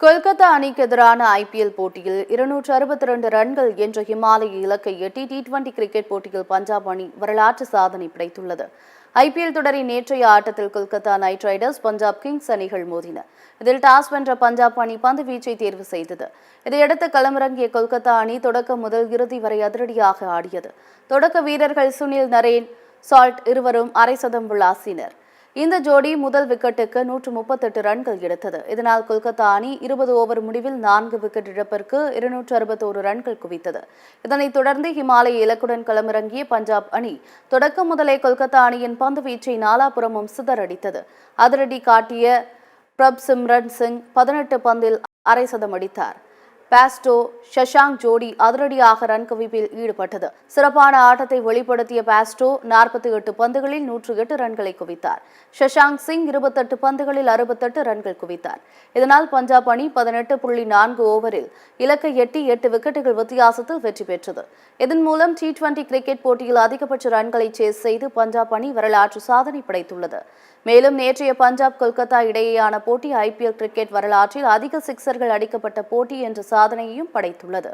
கொல்கத்தா அணிக்கு எதிரான ஐபிஎல் போட்டியில் 262 ரன்கள் என்ற ஹிமாலய இலக்கை எட்டி T20 கிரிக்கெட் போட்டியில் பஞ்சாப் அணி வரலாற்று சாதனை படைத்துள்ளது. ஐபிஎல் தொடரின் நேற்றைய ஆட்டத்தில் Kolkata night Riders, Punjab Kings அணிகள் மோதின. இதில் டாஸ் வென்ற பஞ்சாப் அணி பந்து வீச்சை தேர்வு செய்தது. இதையடுத்து களமிறங்கிய கொல்கத்தா அணி தொடக்கம் முதல் இறுதி வரை அதிரடியாக ஆடியது. தொடக்க வீரர்கள் சுனில் நரேன், சால்ட் இருவரும் அரை சதம் விளாசினர். இந்த ஜோடி முதல் விக்கெட்டுக்கு 138 ரன்கள் எடுத்தது. இதனால் கொல்கத்தா அணி 20 ஓவர் முடிவில் 4 விக்கெட் இழப்பிற்கு 261 ரன்கள் குவித்தது. இதனைத் தொடர்ந்து ஹிமாலய இலக்குடன் களமிறங்கிய பஞ்சாப் அணி தொடக்கம் முதலே கொல்கத்தா அணியின் பந்து வீச்சை நாலாபுறமும் சிதறடித்தது. அதிரடி காட்டிய பிரப்சிம்ரன் சிங் 18 பந்தில் அரை சதம் அடித்தார். பாஸ்டோ ஷஷாங்க் ஜோடி அதிரடியாக ரன் குவிப்பில் ஈடுபட்டது. சிறப்பான ஆட்டத்தை வெளிப்படுத்திய பாஸ்டோ 48 பந்துகளில் 108 ரன்களை குவித்தார். ஷஷாங்க் சிங் 28 பந்துகளில் 68 ரன்கள் குவித்தார். இதனால் பஞ்சாப் அணி 18.4 ஓவரில் இலக்கை எட்டி 8 விக்கெட்டுகள் வித்தியாசத்தில் வெற்றி பெற்றது. இதன் மூலம் T20 கிரிக்கெட் போட்டியில் அதிகபட்ச ரன்களை சேஸ் செய்து பஞ்சாப் அணி வரலாற்று சாதனை படைத்துள்ளது. மேலும் நேற்றைய பஞ்சாப் கொல்கத்தா இடையேயான போட்டி ஐபிஎல் கிரிக்கெட் வரலாற்றில் அதிக சிக்சர்கள் அடிக்கப்பட்ட போட்டி என்ற சாதனையையும் படைத்துள்ளது.